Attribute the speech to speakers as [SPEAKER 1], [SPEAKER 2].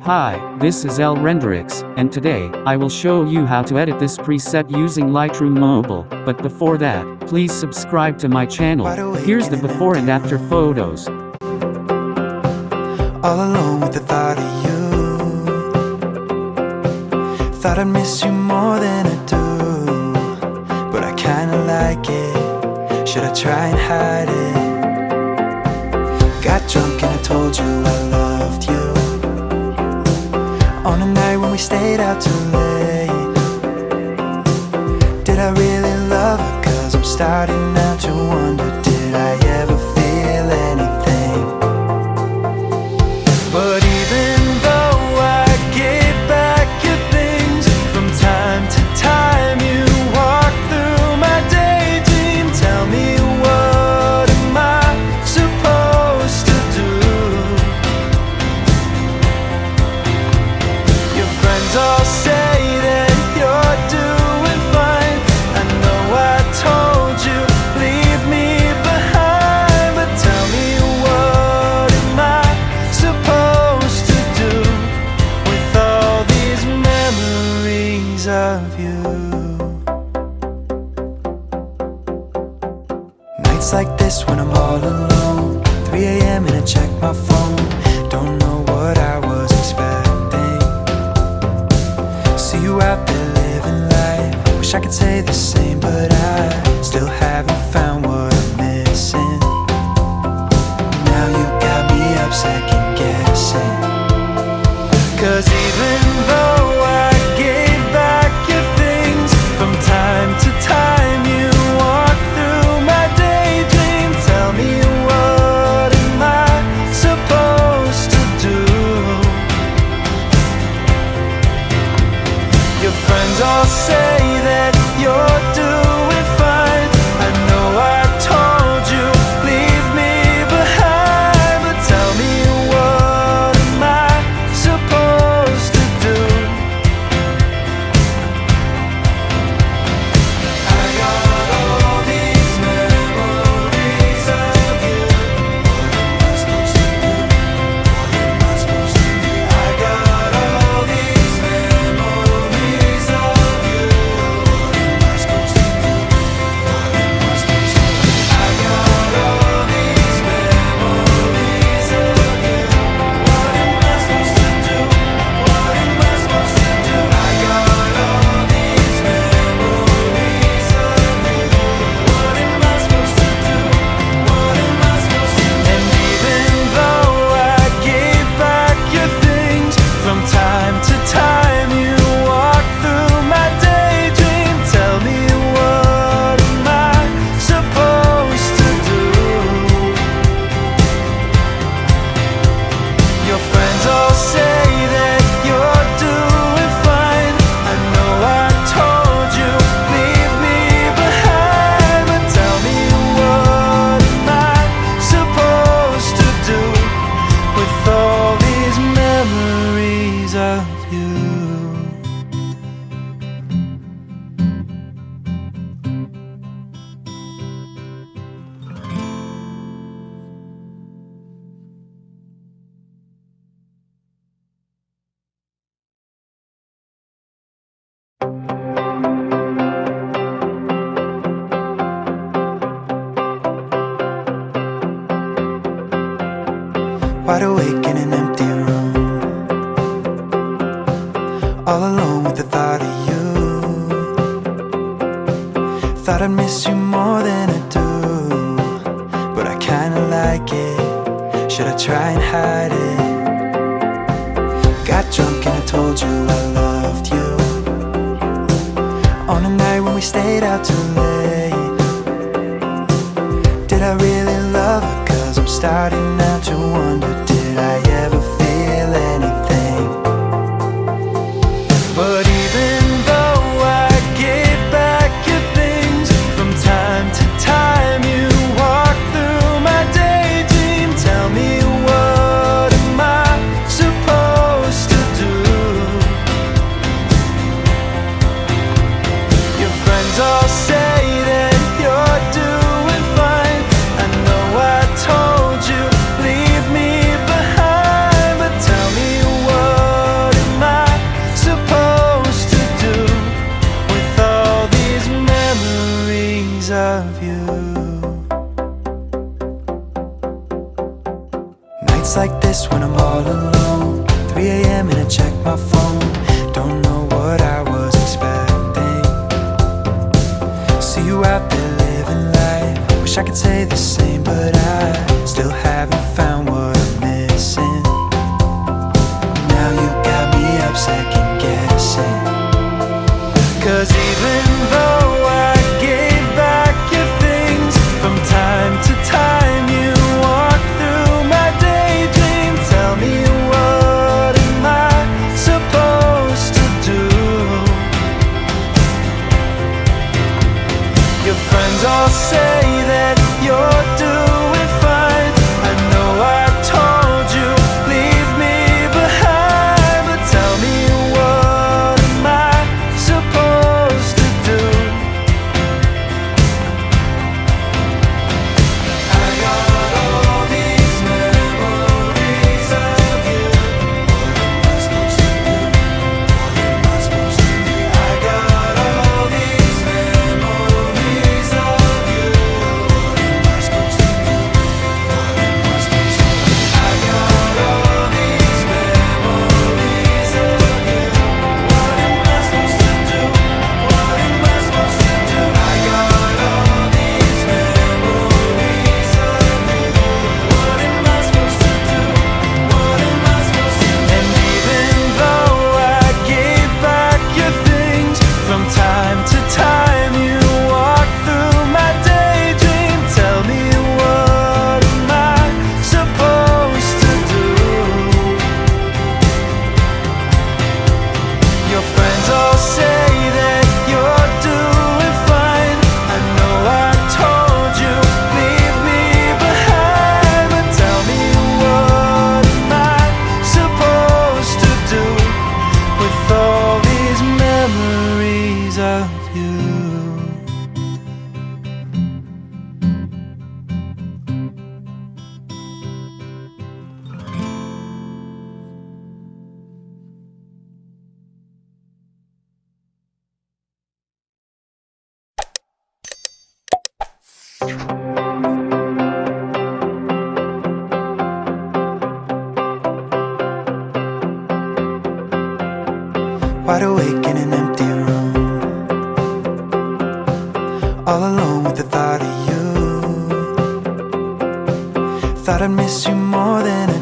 [SPEAKER 1] Hi, this is 𝗟𝗚𝗏𝗏𝗧, and today, I will show you how to edit this preset using Lightroom Mobile. But before that, please subscribe to my channel. Here's the before and after photos.
[SPEAKER 2] All alone with the thought of you. Thought I'd miss you more than I do, but I kinda like it. Should I try and hide it? Got drunk and I told you I loved you, on a night when we stayed out too late. Did I really love her? 'Cause I'm starting now to wonder, did I ever feel anything? But even though I gave back your things, from time to time you walk through my daydream. Tell me, what am I supposed to do? Your friends all say that you're doing fine. I know I told you, leave me behind. But tell me, what am I supposed to do with all these memories of you? Nights like this when I'm all alone, 3 a.m. and I check my phone. Don't know what I was expecting. See you out there living life. Wish I could say the same, but I still haven't found what I'm missing. Now you got me up second guessing. 'Cause even though I gave back your things, from time to time you walk through my daydream. Tell me, what am I supposed to do? Your friends all say that you're doing fine. I know I told you, leave me behind. But tell me, what am I supposed to do? I got all these memories of you. What am I supposed to do? What am I supposed to do? I got all these memories of you. What am I supposed to do? What am I supposed to do? I got all these memories of you. What am I supposed to do? What am I supposed to do? I got all these memories of you. What am I supposed to do? What am I supposed to do? And even though I gave back your things, from time to time you walk through my daydream. Tell me, what am I supposed to do? Your friends all say that you're doing fine. I know I told you, leave me behind. But tell me, what am I supposed to do with all these memories of you? Wide awake in an empty room, all alone with the thought of you. Thought I'd miss you more than I do, but I kinda like it. Should I try and hide it? Got drunk and I told you I loved you, on a night when we stayed out too late. Did I really love her? 'Cause I'm starting now to wonder, did I ever feel anything? But even though I gave back your things, from time to time you walk through my daydream. Tell me, what am I supposed to do? Your friends all say you. Nights like this when I'm all alone, 3 a.m. and I check my phone. Don't know what I was expecting. See you out there living life. Wish I could say the same, but I still haven't found what I'm missing. Now you got me up second guessing. 'Cause even though I gave back your things, from time to time you walk through my daydream. Tell me, what am I supposed to do? Your friends all say that you're doing fine. I know I told you, leave me behind. But tell me, what am I supposed to do? I got all these memories of you. What am I supposed to do? What am I supposed to do? I got all these memories of you. What am I supposed to do? What am I supposed to do? I got all these memories of you. What am I supposed to do? What am I supposed to do? I got all these memories of you. What am I supposed to do? What am I supposed to do? And even though I gave back your things, from time to time you walk through my daydream. Tell me, what am I supposed to do? Your friends all say that you're doing fine. I know I told you, leave me behind. But tell me, what am I supposed to do with all these memories of you? Wide awake in an empty room, all alone with the thought of you. Thought I'd miss you more than I